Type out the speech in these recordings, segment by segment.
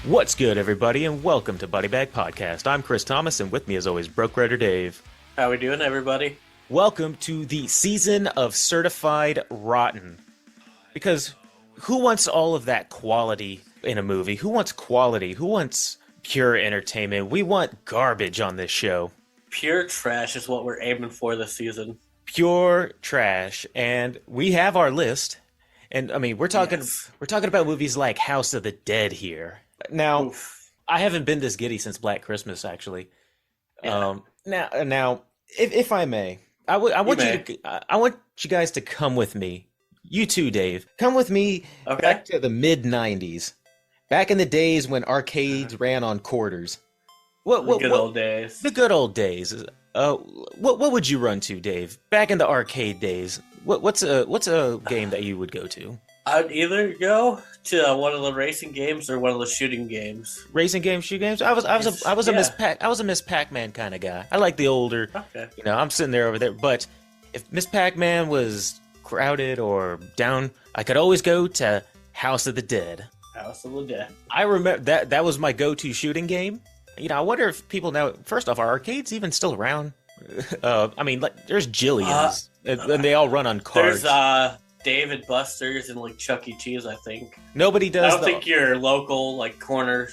What's good, everybody, and welcome to Buddy Bag Podcast. I'm Chris Thomas, and with me, as always, Broke Writer Dave. How we doing, everybody? Welcome to the season of Certified Rotten. Because who wants all of that quality in a movie? Who wants quality? Who wants pure entertainment? We want garbage on this show. Pure trash is what we're aiming for this season. Pure trash, and we have our list. And I mean, we're talking about movies like House of the Dead here. Now, Oof. I haven't been this giddy since Black Christmas, actually. Yeah. Now, if I may, I want you guys to come with me. You too, Dave. Come with me Okay. back to the mid '90s, back in the days when arcades ran on quarters. Good old days. The good old days. What would you run to, Dave? Back in the arcade days, what's a game that you would go to? I'd either go to one of the racing games or one of the shooting games. Racing games, shoot games. I was a Miss Pac-Man kind of guy. I like the older. Okay. I'm sitting there over there. But if Miss Pac-Man was crowded or down, I could always go to House of the Dead. House of the Dead. I remember that was my go-to shooting game. I wonder if people now. First off, are arcades even still around? I mean, like, there's Jillian's, and they all run on cards. There's Dave and Buster's and like Chuck E. Cheese, I think. Nobody does. I don't think your local corner.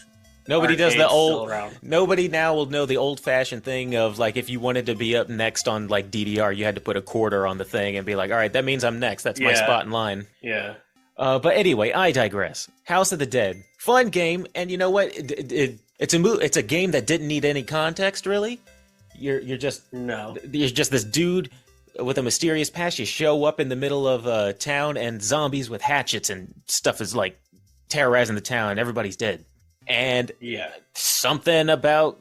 Nobody does the arcade's old. still around. Nobody now will know the old-fashioned thing of like if you wanted to be up next on like DDR, you had to put a quarter on the thing and be like, all right, that means I'm next. That's my Yeah. spot in line. Yeah. But anyway, I digress. House of the Dead, fun game, and you know what? It's a game that didn't need any context really. You're just this dude with a mysterious past. You show up in the middle of a town, and zombies with hatchets and stuff is like terrorizing the town. And everybody's dead, and Yeah. something about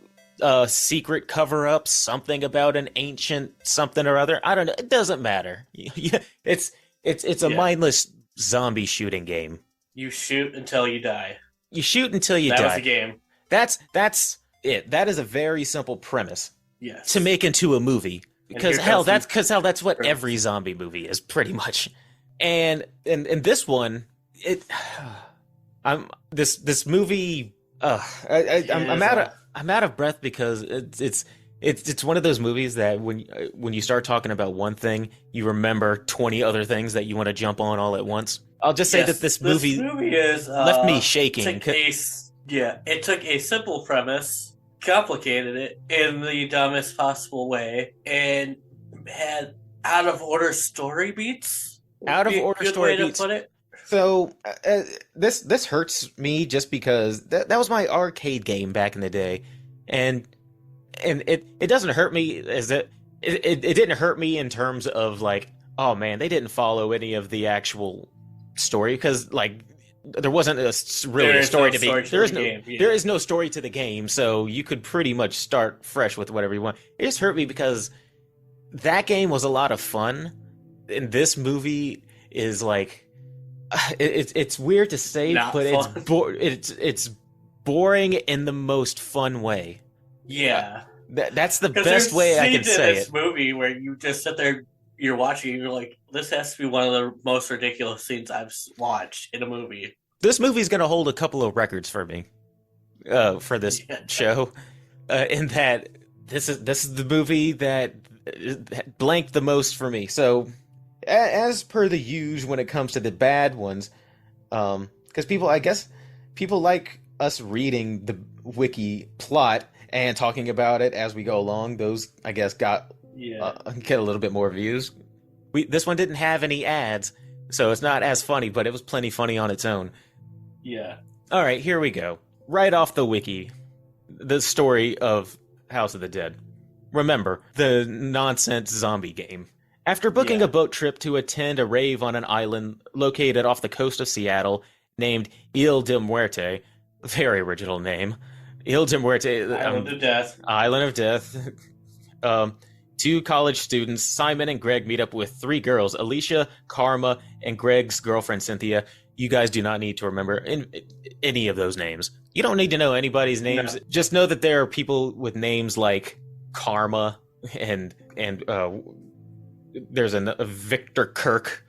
secret cover-up, something about an ancient something or other. I don't know. It doesn't matter. It's a Yeah. mindless zombie shooting game. You shoot until you die. You shoot until you That was die. the game. That's it. That is a very simple premise Yes. to make into a movie. Because here hell, comes that's what premise. every zombie movie is pretty much. And in this one, this movie. I'm out of breath because it's one of those movies that when you start talking about one thing, you remember 20 other things that you want to jump on all at once. I'll just say that this movie is left me shaking. It took a simple premise, complicated it in the dumbest possible way, and had out of order story beats. Out of Would be a order good story way to beats. put it. So this hurts me just because that was my arcade game back in the day, and it doesn't hurt me as it didn't hurt me in terms of like, oh man, they didn't follow any of the actual story because like there wasn't a story to be. There is no story to the game, so you could pretty much start fresh with whatever you want. It just hurt me because that game was a lot of fun, and this movie is like. It's weird to say, Not but fun. it's boring in the most fun way. Yeah, That's the 'Cause best there's way I can scenes in say this it. movie where you just sit there, you're watching, and you're like, this has to be one of the most ridiculous scenes I've watched in a movie. This movie's gonna hold a couple of records for me, for this Yeah. show, in that this is the movie that blanked the most for me. So, as per the usual when it comes to the bad ones, because I guess people like us reading the wiki plot and talking about it as we go along. Those, I guess, get a little bit more views. This one didn't have any ads, so it's not as funny, but it was plenty funny on its own. Yeah. All right, here we go. Right off the wiki, the story of House of the Dead. Remember, the nonsense zombie game. After booking a boat trip to attend a rave on an island located off the coast of Seattle named Ile de Muerte, very original name, Ile de Muerte, Island of Death. Island of Death. Two college students, Simon and Greg, meet up with three girls, Alicia, Karma, and Greg's girlfriend, Cynthia. You guys do not need to remember any of those names. You don't need to know anybody's names. No. Just know that there are people with names like Karma and there's a Victor Kirk.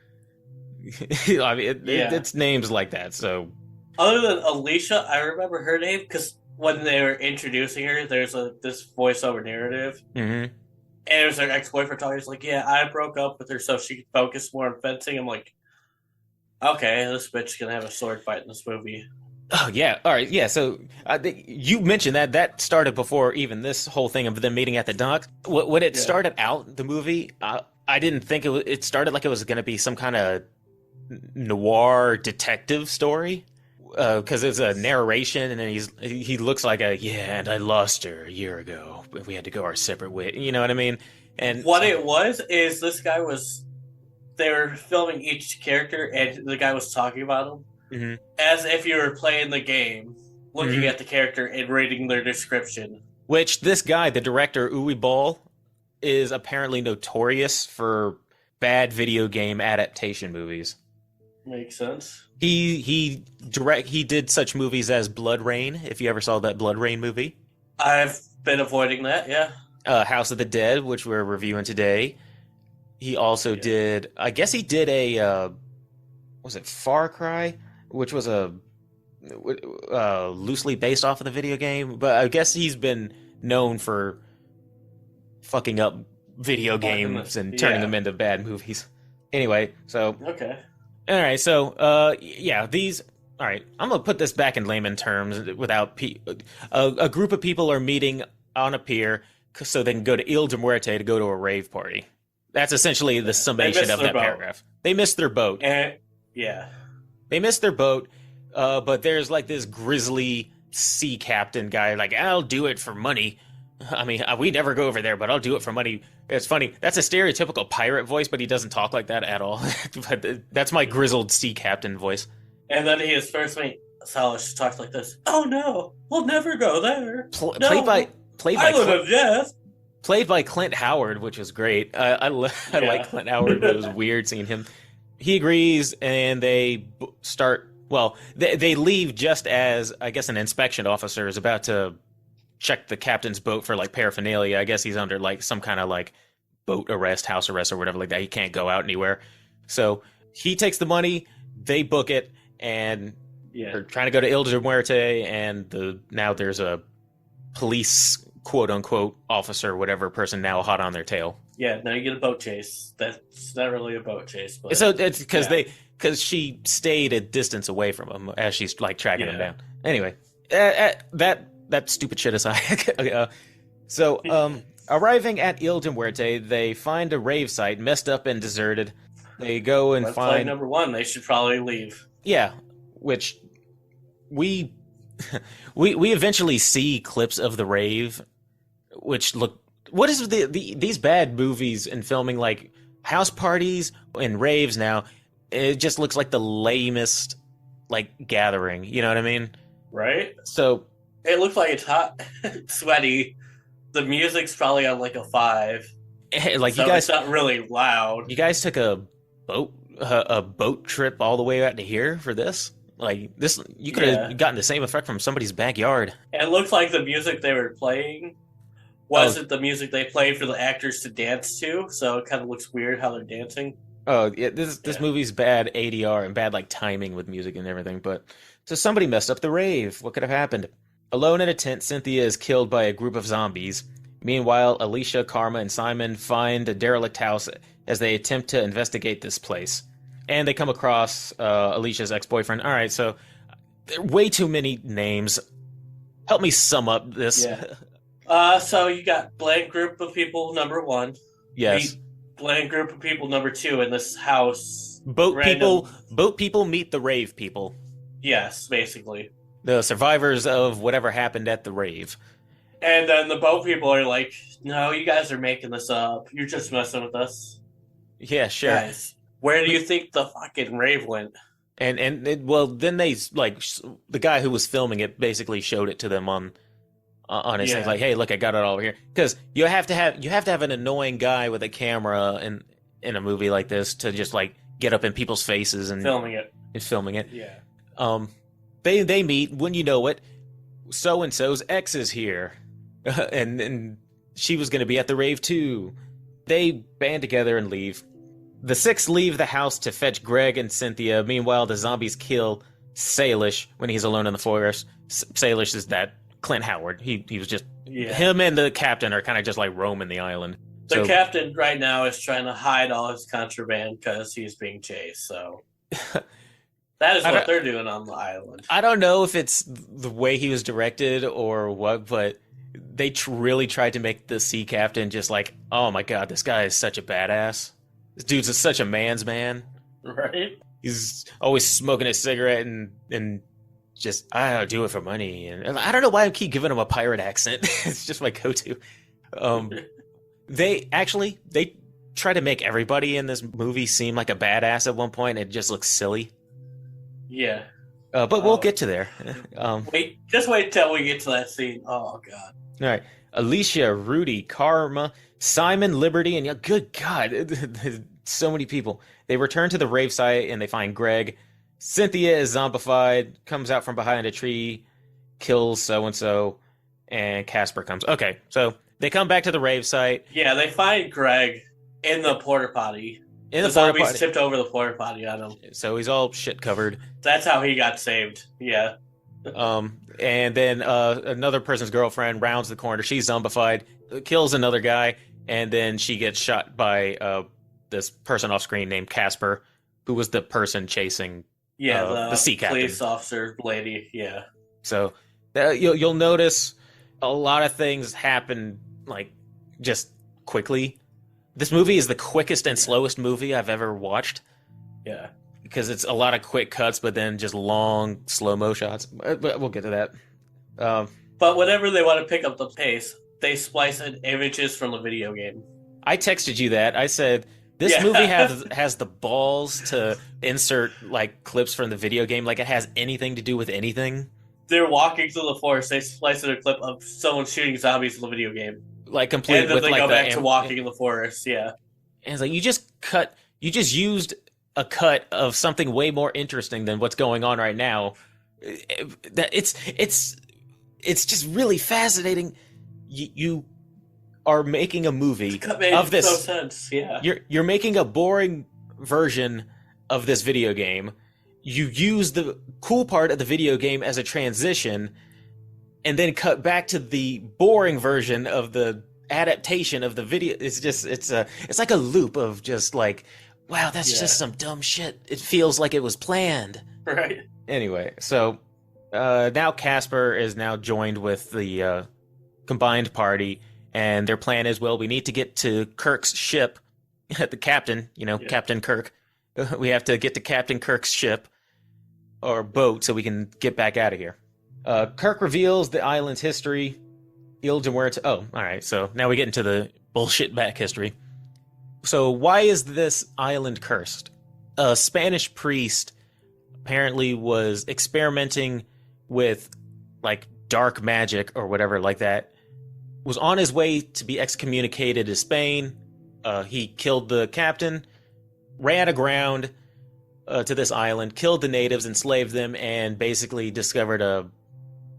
I mean, it's names like that. So Other than Alicia, I remember her name because when they were introducing her, there's this voiceover narrative, Hmm. and it was her ex boyfriend talking. He's like, "Yeah, I broke up with her so she could focus more on fencing." I'm like, "Okay, this bitch gonna have a sword fight in this movie." Oh yeah, all right, yeah. So you mentioned that started before even this whole thing of them meeting at the dock. When it Yeah, started out, the movie, I didn't think it started like it was going to be some kind of noir detective story. Because it's a narration, and then he looks like a yeah, and I lost her a year ago, but we had to go our separate way. You know what I mean? And what it was is this guy was they were filming each character, and the guy was talking about them mhm, as if you were playing the game, looking mhm. at the character and reading their description. Which this guy, the director Uwe Ball, is apparently notorious for bad video game adaptation movies. Makes sense. He did such movies as Blood Rain, if you ever saw that Blood Rain movie. I've been avoiding that. Yeah, House of the Dead, which we're reviewing today. He also yeah. did, I guess he did a was it Far Cry, which was a loosely based off of the video game, but I guess he's been known for fucking up video games and turning Yeah. them into bad movies. Anyway, so Okay. all right, so yeah, these. All right, I'm gonna put this back in layman terms without a group of people are meeting on a pier so they can go to Ile de Muerte to go to a rave party. That's essentially the They summation missed of their that boat. paragraph. They missed their boat. And yeah. They missed their boat, but there's like this grizzly sea captain guy, like, I'll do it for money. I mean, we never go over there, but I'll do it for money. It's funny. That's a stereotypical pirate voice, but he doesn't talk like that at all. But that's my grizzled sea captain voice. And then his first mate, Salish, talks like this. Oh no, we'll never go there. Played by No, played by Island Clint, of Death. played by Clint Howard, which was great. I Yeah. like Clint Howard, but it was weird seeing him. He agrees, and they start. Well, they leave just as I guess an inspection officer is about to check the captain's boat for like paraphernalia. I guess he's under like some kind of like boat arrest, house arrest, or whatever like that. He can't go out anywhere. So he takes the money, they book it, and Yeah. they're trying to go to Ile de Muerte, and now there's a police quote unquote officer, whatever person now hot on their tail. Yeah, now you get a boat chase. That's not really a boat chase, but So it's because yeah. she stayed a distance away from him as she's like tracking him Yeah. down. Anyway, that stupid shit aside. Arriving at Ile de Muerte, they find a rave site messed up and deserted. They go and Red flag find number one, they should probably leave. yeah, which we we eventually see clips of the rave, which look. What is these bad movies and filming like house parties and raves now? It just looks like the lamest like gathering. You know what I mean? Right? So It looks like it's hot, sweaty. The music's probably on like a 5. like So it's not really loud. you guys took a boat trip all the way out to here for this. Like this, you could have Yeah. gotten the same effect from somebody's backyard. And it looks like the music they were playing wasn't the music they played for the actors to dance to, so it kind of looks weird how they're dancing. Oh, yeah, this Yeah. movie's bad ADR and bad like timing with music and everything, but so somebody messed up the rave. What could have happened? Alone in a tent, Cynthia is killed by a group of zombies. Meanwhile, Alicia, Karma, and Simon find a derelict house as they attempt to investigate this place. And they come across Alicia's ex-boyfriend. All right, so there are way too many names. Help me sum up this. Yeah. So you got blank group of people number 1. Yes. Meet blank group of people number 2 in this house. Boat Random- people meet the rave people. Yes, basically. The survivors of whatever happened at the rave. And then the boat people are like, "No, you guys are making this up. You're just messing with us, Yeah, sure. guys. Where do you think the fucking rave went?" Well, then they like the guy who was filming it basically showed it to them on his thing, Yeah. like, hey, look, I got it all over here. Because you have to have an annoying guy with a camera in a movie like this to just like get up in people's faces and Filming it. filming it. Yeah. They meet when you know it. So and so's ex is here, and she was going to be at the rave too. They band together and leave. The six leave the house to fetch Greg and Cynthia. Meanwhile, the zombies kill Salish when he's alone in the forest. Salish is that Clint Howard. He was just him and the captain are kind of just like roaming the island. The captain right now is trying to hide all his contraband because he's being chased. So that is what they're doing on the island. I don't know if it's the way he was directed or what, but they really tried to make the sea captain just like, oh my god, this guy is such a badass. This dude's such a man's man. Right? He's always smoking a cigarette and just, I do it for money. And I don't know why I keep giving him a pirate accent. It's just my go-to. They try to make everybody in this movie seem like a badass at one point. It just looks silly. Yeah. But we'll get to there. Just wait till we get to that scene. Oh, God. All right. Alicia, Rudy, Karma, Simon, Liberty, and good God, so many people. They return to the rave site and they find Greg. Cynthia is zombified, comes out from behind a tree, kills so-and-so, and Casper comes. Okay, so they come back to the rave site. Yeah, they find Greg in the porta potty. The zombies tipped over the porta potty on him. So he's all shit covered. That's how he got saved. Yeah. And then another person's girlfriend rounds the corner. She's zombified, kills another guy, and then she gets shot by this person off screen named Casper, who was the person chasing the sea captain. Police officer lady. Yeah. So you'll notice a lot of things happen like just quickly. This movie is the quickest and slowest movie I've ever watched. Yeah. Because it's a lot of quick cuts, but then just long, slow-mo shots. But we'll get to that. But whenever they want to pick up the pace, they splice in images from the video game. I texted you that. I said, this movie has the balls to insert like clips from the video game like it has anything to do with anything. They're walking through the forest. They splice in a clip of someone shooting zombies in the video game. Like complete and then with they like go back to walking in the forest. Yeah. And it's like you just used a cut of something way more interesting than what's going on right now. That it's just really fascinating. You are making a movie of this. No sense. Yeah. You're making a boring version of this video game. You use the cool part of the video game as a transition, and then cut back to the boring version of the adaptation of the video. It's like a loop of just like, wow, that's just some dumb shit. It feels like it was planned. Right. Anyway, so now Casper is now joined with the combined party, and their plan is, well, we need to get to Kirk's ship. The captain, Captain Kirk. We have to get to Captain Kirk's ship or boat so we can get back out of here. Kirk reveals the island's history. All right, so now we get into the bullshit back history. So why is this island cursed? A Spanish priest apparently was experimenting with like dark magic or whatever like that. Was on his way to be excommunicated to Spain. He killed the captain, ran aground to this island, killed the natives, enslaved them, and basically discovered a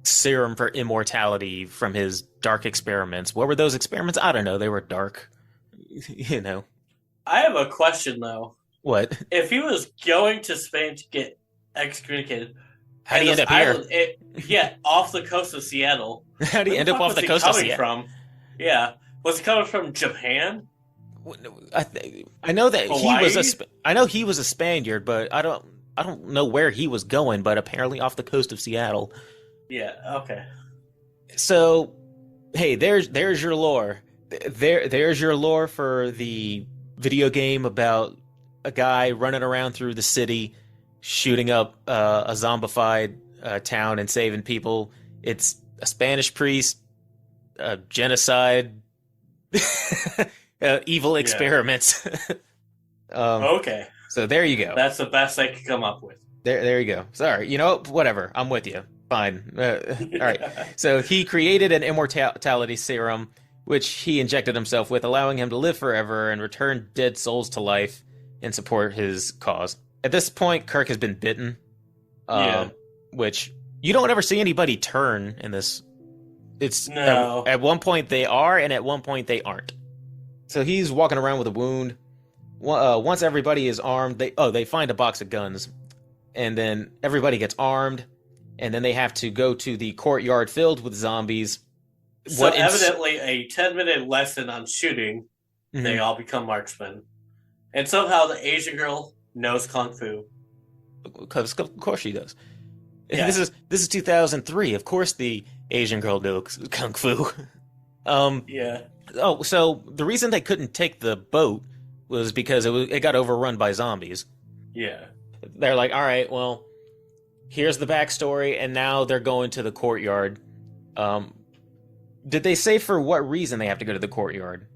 serum for immortality from his dark experiments. What were those experiments? I don't know. They were dark. I have a question, though. What? If he was going to Spain to get excommunicated, how do you end up here? Off the coast of Seattle. How do you end up off the coast of Seattle? From? Yeah. Was he coming from Japan? I know that Hawaii? I know he was a Spaniard, but I don't know where he was going, but apparently off the coast of Seattle. Yeah, okay. So, hey, there's your lore. There's your lore for the video game about a guy running around through the city, shooting up a zombified town and saving people. It's a Spanish priest, genocide, evil experiments. Okay. So there you go. That's the best I could come up with. There you go. Sorry, whatever. I'm with you. Fine. All right. So he created an immortality serum, which he injected himself with, allowing him to live forever and return dead souls to life and support his cause. At this point, Kirk has been bitten, which you don't ever see anybody turn in this. It's no. At one point they are, and at one point they aren't. So he's walking around with a wound. Once everybody is armed, they find a box of guns. and then everybody gets armed, and then they have to go to the courtyard filled with zombies. So evidently, a 10-minute lesson on shooting. Mhm. They all become marksmen, and somehow the Asian girl knows kung fu. Because of course she does. Yeah. This is 2003. Of course the Asian girl knows kung fu. Yeah. Oh, so the reason they couldn't take the boat was because it got overrun by zombies. Yeah. They're like, all right, well, here's the backstory, and now they're going to the courtyard. Did they say for what reason they have to go to the courtyard?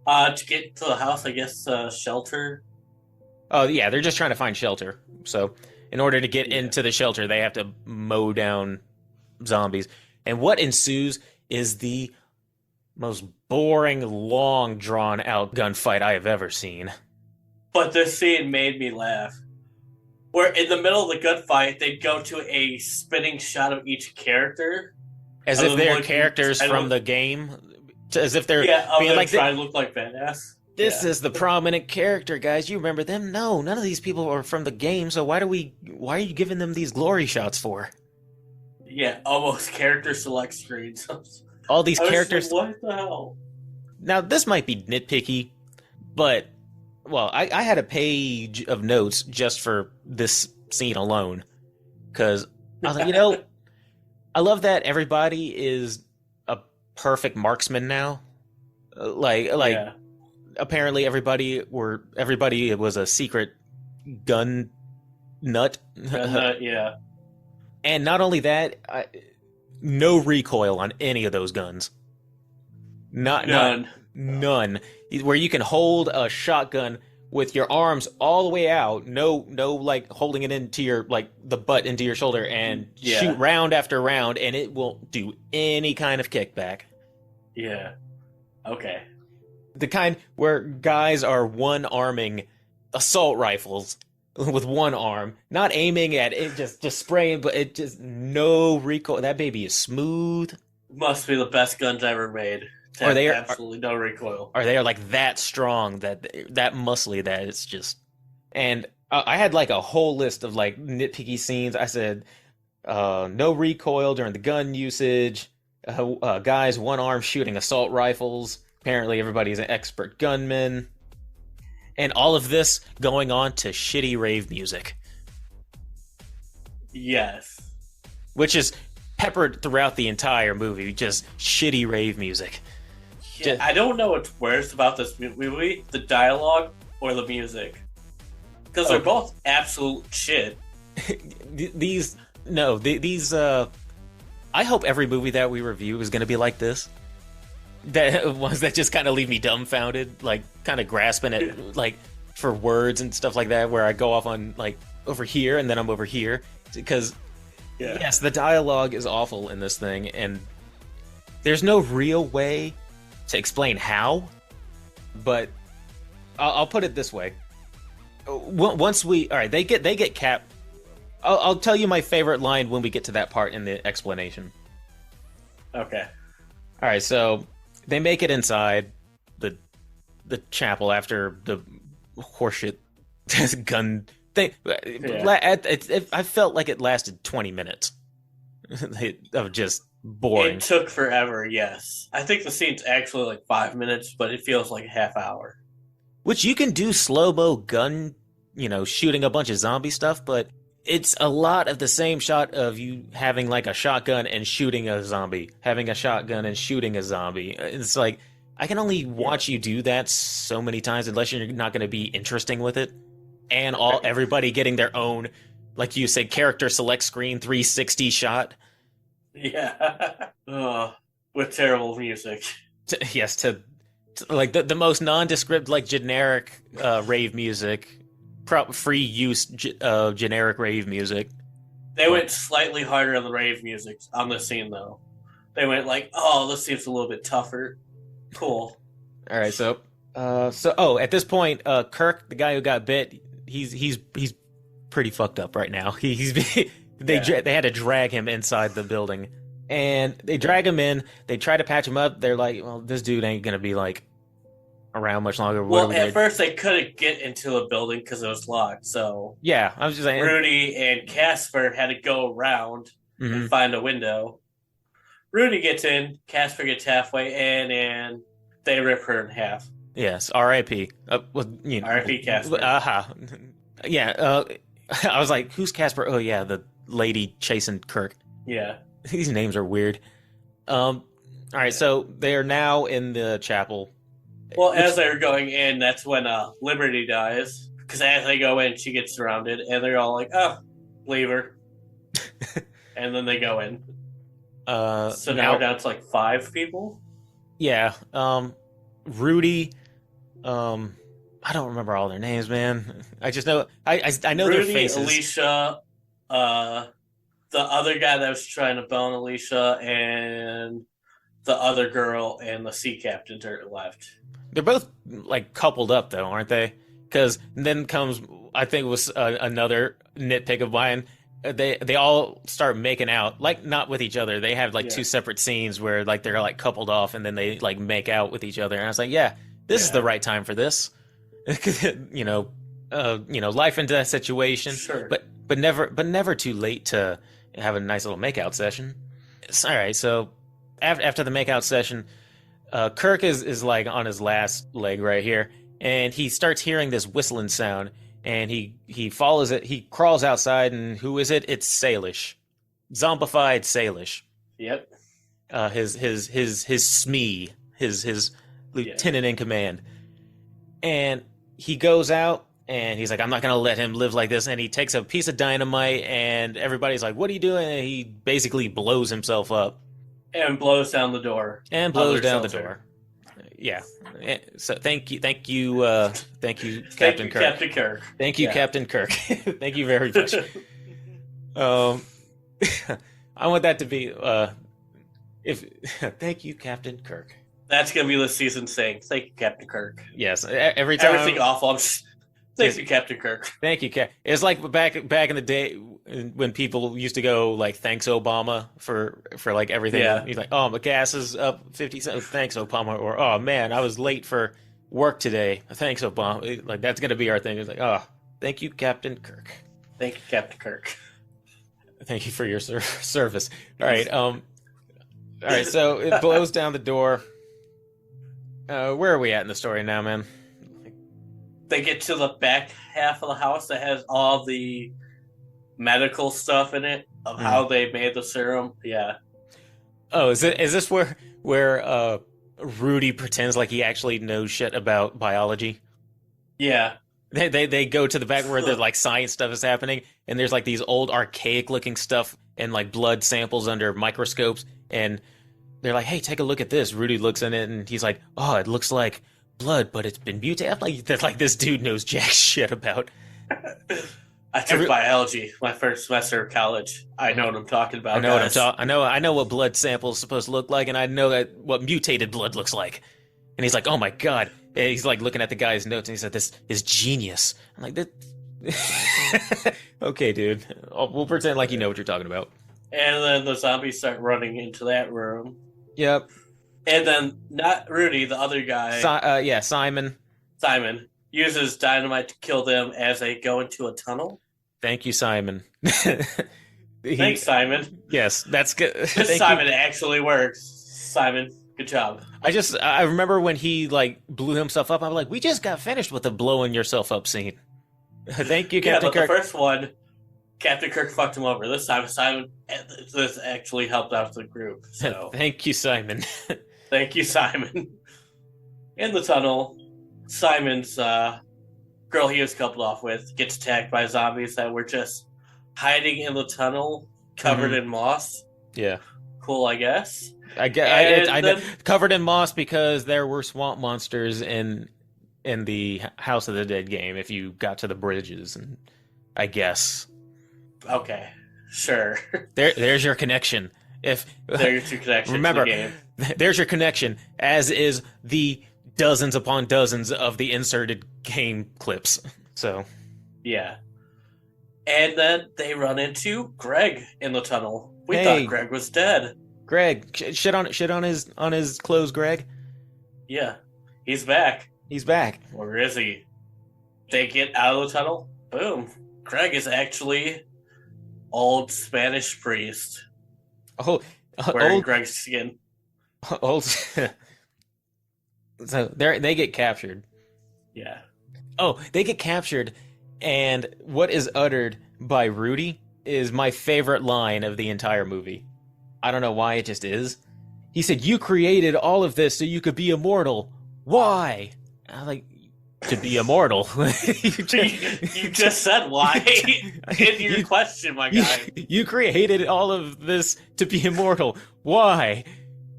To get to the house, I guess, shelter. Oh, yeah, they're just trying to find shelter. So, in order to get into the shelter, they have to mow down zombies. And what ensues is the most boring, long, drawn-out gunfight I have ever seen. But this scene made me laugh. Where in the middle of the gunfight, they go to a spinning shot of each character. As if they're characters from the game. As if they're being like trying to look like badass. This is the prominent character, guys. You remember them? No, none of these people are from the game, so why are you giving them these glory shots for? Yeah, almost character select screens. All these characters. Like, what the hell? Now, this might be nitpicky, but, well, I had a page of notes just for this scene alone. Because I was like, I love that everybody is a perfect marksman now. Apparently everybody was a secret gun nut. Yeah. And not only that, no recoil on any of those guns. None. Where you can hold a shotgun with your arms all the way out, no like holding it into your the butt into your shoulder and shoot round after round, and it won't do any kind of kickback. Yeah. Okay. The kind where guys are one-arming assault rifles with one arm, not aiming at it, just spraying, but it just no recoil. That baby is smooth. Must be the best guns ever made. Or they absolutely no recoil. Or they are like that strong, that muscly, that it's just. And I had like a whole list of like nitpicky scenes. I said, no recoil during the gun usage. Guys, one arm shooting assault rifles. Apparently, everybody's an expert gunman. And all of this going on to shitty rave music. Yes. Which is peppered throughout the entire movie, just shitty rave music. Yeah, I don't know what's worse about this movie, the dialogue or the music. Because they're both absolute shit. These, I hope every movie that we review is going to be like this. That ones that just kind of leave me dumbfounded, like kind of grasping at like for words and stuff like that, where I go off on like over here and then I'm over here, because yes, the dialogue is awful in this thing, and there's no real way to explain how. But I'll put it this way: once they get capped. I'll tell you my favorite line when we get to that part in the explanation. Okay. All right, so. They make it inside the chapel after the horseshit gun thing. Yeah. I felt like it lasted 20 minutes of just boring. It took forever, yes. I think the scene's actually like 5 minutes, but it feels like a half hour. Which you can do slow-mo gun, shooting a bunch of zombie stuff, but it's a lot of the same shot of you having like a shotgun and shooting a zombie, having a shotgun and shooting a zombie. It's like, I can only watch you do that so many times unless you're not going to be interesting with it. And everybody getting their own, like you said, character select screen 360 shot. Yeah. With terrible music. To like the most nondescript, like generic rave music. Free use generic rave music. They went slightly harder on the rave music on this scene, though. They went like, "Oh, this seems a little bit tougher." Cool. All right, so at this point, Kirk, the guy who got bit, he's pretty fucked up right now. They had to drag him inside the building, and they drag him in. They try to patch him up. They're like, "Well, this dude ain't gonna be like around much longer. What are Well, we at gonna? first they couldn't get into the building because it was locked. So Yeah, I was just saying. Rudy and Casper had to go around and Hmm. find a window. Rudy gets in, Casper gets halfway in, and they rip her in half. Yes, R.I.P. Well, R.I.P. Casper. Yeah. I was like, who's Casper? Oh yeah, the lady chasing Kirk. Yeah. These names are weird. All right, so they are now in the chapel. Well, Which- as they're going in, that's when Liberty dies. Because as they go in, she gets surrounded, and they're all like, "Oh, leave her." And then they go in. So now we're down to like 5 people. Yeah. Rudy. I don't remember all their names, man. I just know I know Rudy, their faces. Alicia, the other guy that was trying to bone Alicia, and the other girl, and the sea captain are left. They're both like coupled up though, aren't they? Because then comes, I think it was another nitpick of mine. They all start making out, like not with each other. They have like 2 separate scenes where like they're like coupled off, and then they like make out with each other. And I was like, yeah, this is the right time for this. Life and death situation. Sure. But never too late to have a nice little makeout session. All right, so after the makeout session, Kirk is like on his last leg right here, and he starts hearing this whistling sound, and he follows it. He crawls outside, and who is it? It's Salish, zombified Salish. Yep. His SME, his lieutenant in command, and he goes out. And he's like, I'm not going to let him live like this. And he takes a piece of dynamite, and everybody's like, what are you doing? And he basically blows himself up. And blows down the door. And blows down the door. Yeah. So thank you, Captain Kirk. Captain Kirk. Thank you, Captain Kirk. Thank you very much. I want that to be, thank you, Captain Kirk. That's going to be the season saying, thank you, Captain Kirk. Yes. Every time. Everything awful. I'm just... Thank you, Captain Kirk. Thank you, Cap. It's like back in the day when people used to go like, "Thanks, Obama," for like everything. Yeah. He's like, "Oh, my gas is up 50 cents. Thanks, Obama." Or, "Oh man, I was late for work today. Thanks, Obama." Like that's gonna be our thing. It's like, "Oh, thank you, Captain Kirk. Thank you, Captain Kirk. Thank you for your service." All right. All right. So it blows down the door. Where are we at in the story now, man? They get to the back half of the house that has all the medical stuff in it of how they made the serum. Yeah. Oh, is this where Rudy pretends like he actually knows shit about biology? Yeah. They go to the back where the like science stuff is happening, and there's like these old archaic looking stuff and like blood samples under microscopes, and they're like, "Hey, take a look at this." Rudy looks in it, and he's like, "Oh, it looks like blood, but it's been mutated." Like this dude knows jack shit about. I took biology my first semester of college. I know what I'm talking about. I know what blood samples supposed to look like, and I know what mutated blood looks like. And he's like, "Oh my god!" And he's like looking at the guy's notes, and he said, "This is genius." I'm like, "That." Okay, dude. We'll pretend like you know what you're talking about. And then the zombies start running into that room. Yep. And then not Rudy, the other guy. Simon. Simon uses dynamite to kill them as they go into a tunnel. Thank you, Simon. Thanks, Simon. Yes, that's good. Simon actually works. Simon, good job. I remember when he like blew himself up. I'm like, we just got finished with the blowing yourself up scene. Thank you, Captain Kirk. The first one, Captain Kirk fucked him over. This time, Simon this actually helped out the group. So thank you, Simon. Thank you, Simon. In the tunnel, Simon's girl he was coupled off with gets attacked by zombies that were just hiding in the tunnel, covered in moss. Yeah. Cool, I guess. I know, covered in moss because there were swamp monsters in the House of the Dead game. If you got to the bridges, and I guess. Okay, sure. There's your connection. There's your connection. Remember, to the game. There's your connection. As is the dozens upon dozens of the inserted game clips. So, yeah. And then they run into Greg in the tunnel. We thought Greg was dead. Greg, shit on his clothes, Greg. Yeah, he's back. He's back. Where is he? They get out of the tunnel. Boom. Greg is actually old Spanish priest Oh, wearing old, Greg's skin. old. So they get captured. Yeah. Oh, they get captured, and what is uttered by Rudy is my favorite line of the entire movie. I don't know why, it just is. He said, "You created all of this so you could be immortal. Why?" I'm like, "To be immortal." You just said why in your question, my guy. You created all of this to be immortal. Why?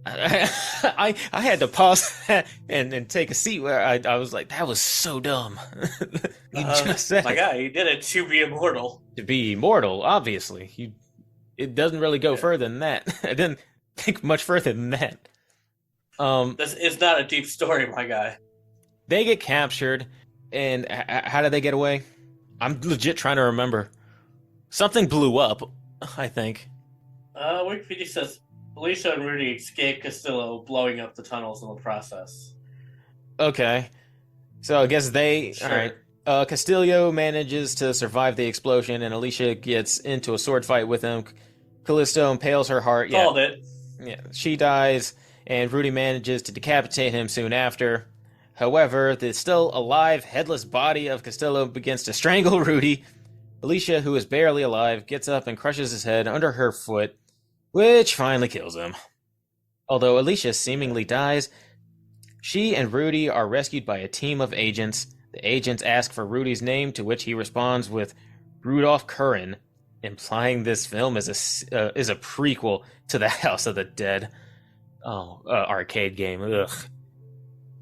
I had to pause and take a seat where I was like, that was so dumb. He just said my guy, he did it to be immortal. to be immortal, obviously. It doesn't really go further than that. I didn't think much further than that. This is not a deep story, my guy. They get captured, and how did they get away? I'm legit trying to remember. Something blew up, I think. Wikipedia says Alicia and Rudy escape Castillo, blowing up the tunnels in the process. Okay. So I guess they... Sure. All right. Castillo manages to survive the explosion, and Alicia gets into a sword fight with him. Callisto impales her heart. Yeah. Called it. Yeah. She dies, and Rudy manages to decapitate him soon after. However, the still alive, headless body of Castillo begins to strangle Rudy. Alicia, who is barely alive, gets up and crushes his head under her foot, which finally kills him. Although Alicia seemingly dies, she and Rudy are rescued by a team of agents. The agents ask for Rudy's name, to which he responds with Rudolph Curran, implying this film is a prequel to the House of the Dead arcade game. Ugh.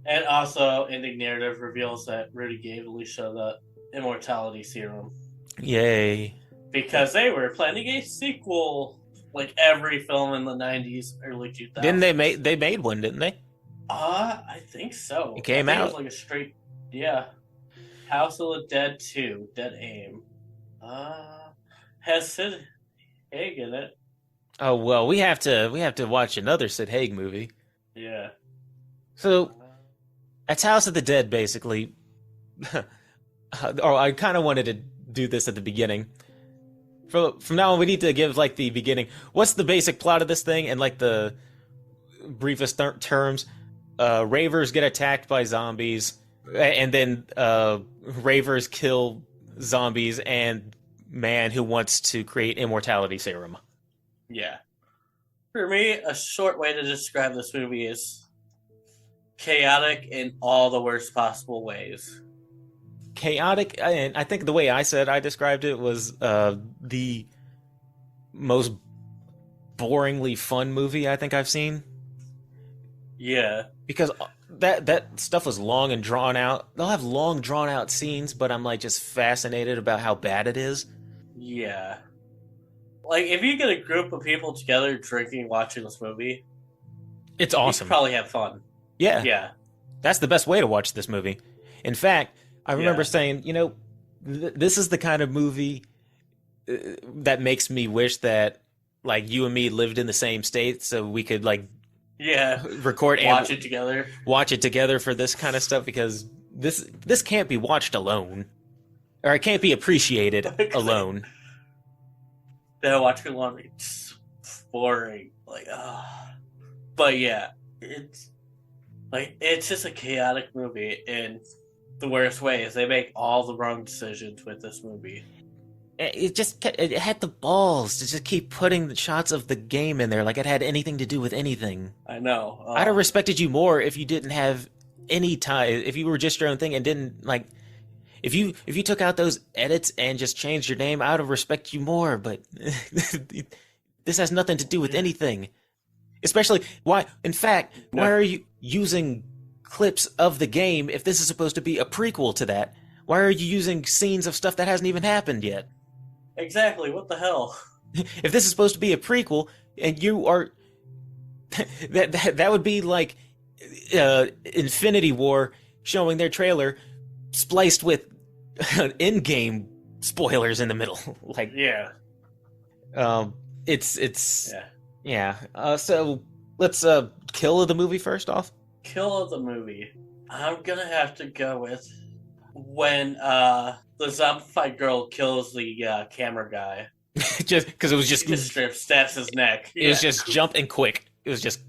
And also, ending narrative reveals that Rudy gave Alicia the immortality serum. Yay. Because they were planning a sequel, like every film in the 90s, early 2000s. Didn't they made one, didn't they? I think so. It came I think out. It was like a straight, yeah. House of the Dead 2, Dead Aim. Has Sid Haig in it. Oh well, we have to watch another Sid Haig movie. Yeah. So that's House of the Dead, basically. Or I kind of wanted to do this at the beginning. From now on, we need to give like the beginning. What's the basic plot of this thing? And like the briefest terms, ravers get attacked by zombies, and then ravers kill zombies and man who wants to create immortality serum. Yeah. For me, a short way to describe this movie is chaotic in all the worst possible ways. Chaotic, and I think the way I described it was the most boringly fun movie I think I've seen. Yeah. Because that stuff was long and drawn out. They'll have long drawn out scenes, but I'm like just fascinated about how bad it is. Yeah. Like, if you get a group of people together drinking, watching this movie, it's awesome. You could probably have fun. Yeah. Yeah. That's the best way to watch this movie. In fact, I remember saying, this is the kind of movie that makes me wish that, like, you and me lived in the same state so we could, like, record and watch it together for this kind of stuff, because this can't be watched alone. Or it can't be appreciated alone. Then watching alone, it's boring. Like, but yeah, it's just a chaotic movie in the worst ways. They make all the wrong decisions with this movie. It had the balls to just keep putting the shots of the game in there like it had anything to do with anything. I know. I'd have respected you more if you didn't have any time, if you were just your own thing and didn't, like, if you took out those edits and just changed your name, I would have respected you more, but this has nothing to do with anything. Especially, why are you using clips of the game if this is supposed to be a prequel to that? Why are you using scenes of stuff that hasn't even happened yet? Exactly, what the hell? If this is supposed to be a prequel, and you are... that would be like Infinity War showing their trailer spliced with in-game spoilers in the middle. Like, yeah. It's yeah. So let's kill the movie first off. Kill of the movie. I'm gonna have to go with when the zombified girl kills the camera guy. Just because it was She just stabs his neck. it was Yeah, just jumping quick. It was just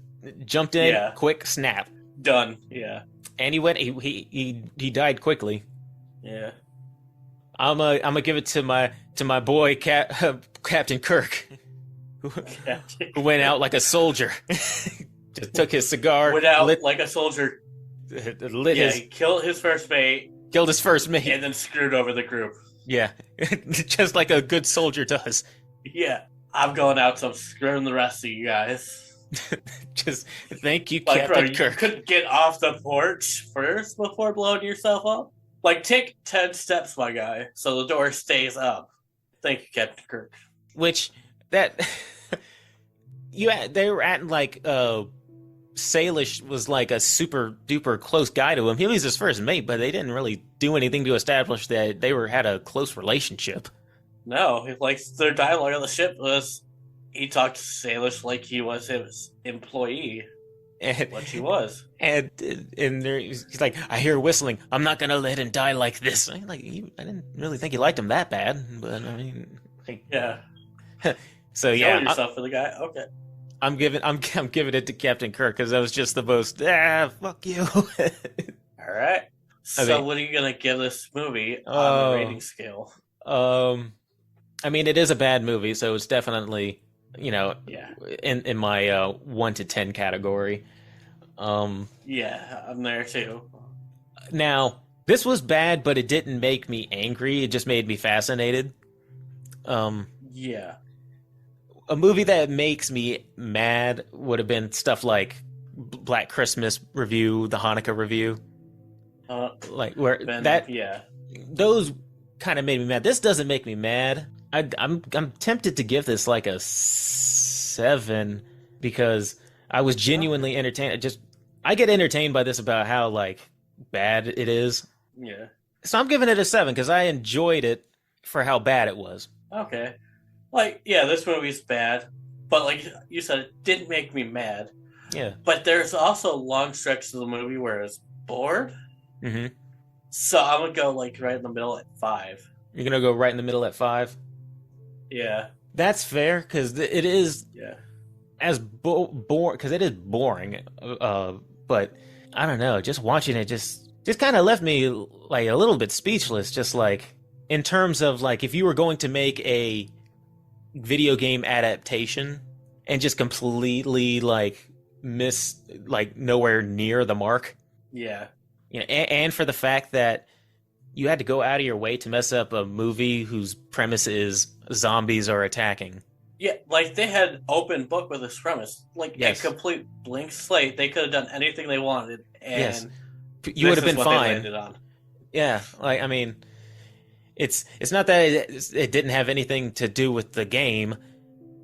jumped in, Yeah. quick, snap, done. Yeah, and he went. He died quickly. yeah. I'm gonna give it to my boy Captain Kirk, who went out like a soldier. Just took his cigar, Went out like a soldier. lit Yeah, his, he killed his first mate killed his first mate. and then screwed over the group. Yeah, just like a good soldier does. Yeah, I'm going out, so I'm screwing the rest of you guys. Just thank you, Like, bro, Captain you Kirk. couldn't get off the porch first before blowing yourself up? Like, take 10 steps, my guy, so the door stays up. Thank you, Captain Kirk. Which that they were acting like Salish was like a super duper close guy to him. He was his first mate, but they didn't really do anything to establish that they had a close relationship. No, like, their dialogue on the ship was he talked to Salish like he was his employee, And which he was. and he's like, I hear whistling. I'm not gonna let him die like this. I didn't really think you liked him that bad, but I mean, like, Yeah. so Kill yeah, yourself for the guy. Okay. I'm giving it to Captain Kirk because that was just the most fuck you. All right. So, mean- what are you gonna give this movie on the rating scale? I mean, it is a bad movie, so it's definitely, Yeah. in my 1 to 10 category. Yeah, I'm there too. Now, this was bad, but it didn't make me angry. It just made me fascinated. Yeah. A movie that makes me mad would have been stuff like Black Christmas review, the Hanukkah review, like where Yeah. those kind of made me mad. This doesn't make me mad. I'm tempted to give this like a 7 because I was genuinely entertained. I get entertained by this about how like bad it is. Yeah. So I'm giving it a 7 because I enjoyed it for how bad it was. Okay. Like, yeah, this movie's bad, but like you said, it didn't make me mad. Yeah. But there's also long stretches of the movie where I was bored. Mm-hmm. So I'm gonna go like right in the middle at 5. You're gonna go right in the middle at 5. Yeah. That's fair because it is Yeah. as boring because it is boring. But I don't know. Just watching it just kind of left me like a little bit speechless. Just like in terms of like if you were going to make a video game adaptation and just completely like miss like nowhere near the mark. Yeah. You know, and for the fact that you had to go out of your way to mess up a movie whose premise is zombies are attacking. Yeah, like they had open book with this premise, like Yes. a complete blank slate. They could have done anything they wanted, and Yes. You would have been what they fine. landed on. Yeah, like I mean, it's not that it didn't have anything to do with the game,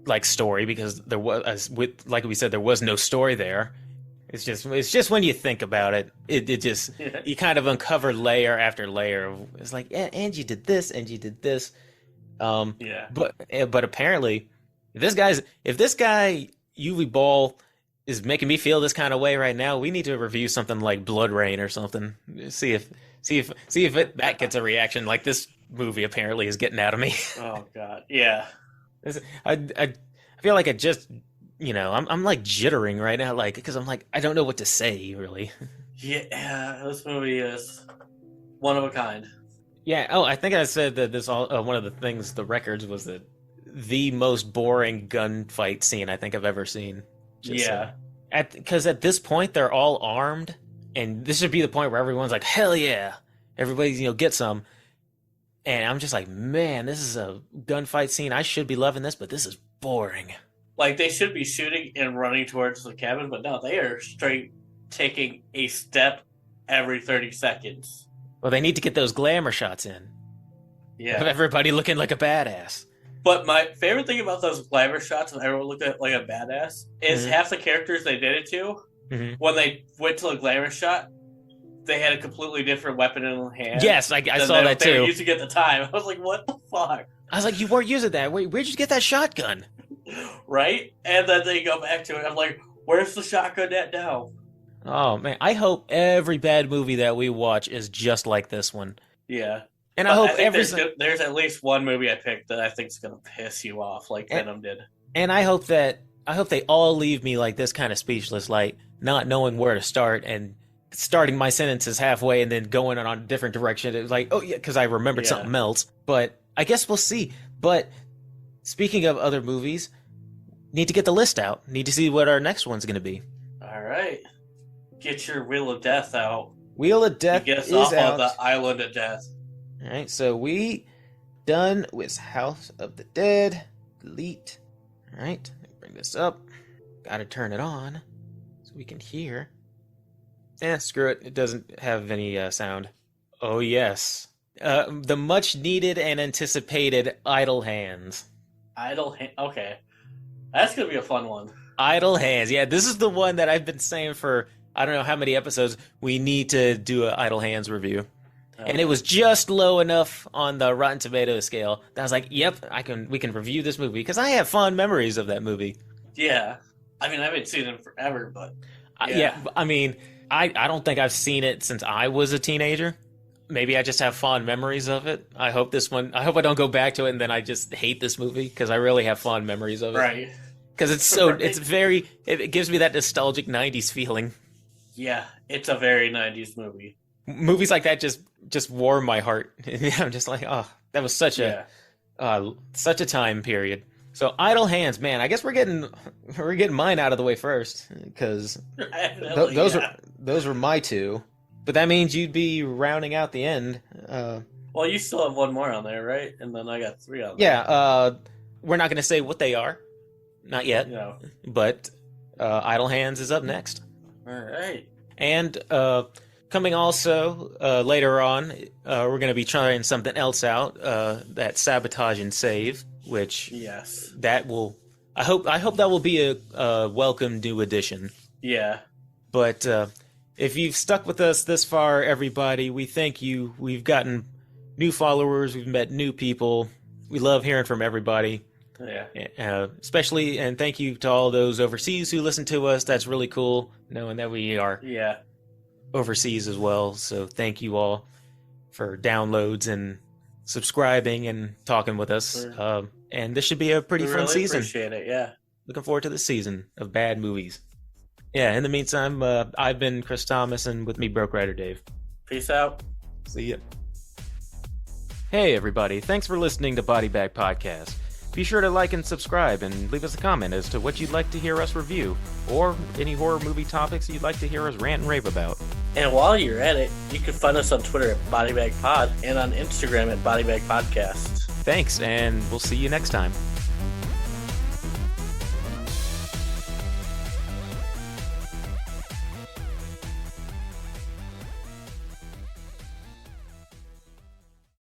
like story, because there was like we said there was no story there. It's just when you think about it, it just Yeah. you kind of uncover layer after layer of it's like yeah, and you did this and you did this, Yeah. but apparently if this guy Uwe Ball is making me feel this kind of way right now, we need to review something like Blood Rain or something. See if that gets a reaction like this movie apparently is getting out of me. Oh God. Yeah. I feel like I just I'm like jittering right now, like because I'm like I don't know what to say really. Yeah. This movie is one of a kind. Yeah. Oh, I think I said that this all one of the things the records was that the most boring gunfight scene I think I've ever seen. Yeah. Because at this point they're all armed, and this should be the point where everyone's like, "Hell yeah!" Everybody's get some, and I'm just like, "Man, this is a gunfight scene. I should be loving this, but this is boring." Like they should be shooting and running towards the cabin, but no, they are straight taking a step every 30 seconds. Well, they need to get those glamour shots in of Yeah. everybody looking like a badass. But my favorite thing about those glamour shots of everyone looking like a badass is Mhm. half the characters they did it to, Mhm. when they went to the glamour shot, they had a completely different weapon in their hand. Yes, I than saw that they were too. using at the time. I was like, what the fuck? I was like, you weren't using that. Where'd you get that shotgun? Right? And then they go back to it. I'm like, where's the shotgun at now? Oh man, I hope every bad movie that we watch is just like this one. Yeah. And I But hope I think every there's at least one movie I picked that I think is gonna piss you off, like and, Venom did. and I hope they all leave me like this kind of speechless, like not knowing where to start and starting my sentences halfway and then going on a different direction. It was like, oh yeah, because I remembered Yeah. something else. But I guess we'll see. But speaking of other movies, need to get the list out. Need to see what our next one's going to be. All right, get your Wheel of Death out. Wheel of Death Get us is off out. on the Island of Death. All right, so we done with House of the Dead. Delete. All right, let me bring this up. Got to turn it on so we can hear. Screw it. It doesn't have any sound. Oh yes, the much needed and anticipated Idle Hands. Okay, that's gonna be a fun one. Idle Hands. Yeah, this is the one that I've been saying for I don't know how many episodes. We need to do an Idle Hands review. And it was just low enough on the Rotten Tomatoes scale that I was like, "Yep, we can review this movie," because I have fond memories of that movie. Yeah, I mean I haven't seen it forever, but I mean, I don't think I've seen it since I was a teenager. Maybe I just have fond memories of it. I hope I don't go back to it and then I just hate this movie because I really have fond memories of it. right. Because it's so it gives me that nostalgic '90s feeling. Yeah, it's a very '90s movie. Movies like that just warm my heart. I'm just like, oh, that was such a time period. So Idle Hands, man. I guess we're getting mine out of the way first because those were my two. But that means you'd be rounding out the end. Well, you still have one more on there, right? And then I got three on there. Yeah. We're not going to say what they are, not yet. No. But Idle Hands is up next. All right. And coming also later on, we're going to be trying something else out. That Sabotage and Save, which yes, that will. I hope that will be a welcome new addition. Yeah. But if you've stuck with us this far, everybody, we thank you. We've gotten new followers. We've met new people. We love hearing from everybody. Yeah. Especially, and thank you to all those overseas who listen to us. That's really cool, knowing that we are overseas as well. So thank you all for downloads and subscribing and talking with us. And this should be a pretty fun season. Appreciate it. Yeah. Looking forward to this season of bad movies. Yeah. In the meantime, I've been Chris Thomas, and with me, Broke Rider Dave. Peace out. See ya. Hey everybody! Thanks for listening to Body Bag Podcast. Be sure to like and subscribe and leave us a comment as to what you'd like to hear us review, or any horror movie topics you'd like to hear us rant and rave about. And while you're at it, you can find us on Twitter at BodyBagPod and on Instagram at BodyBagPodcast. Thanks, and we'll see you next time.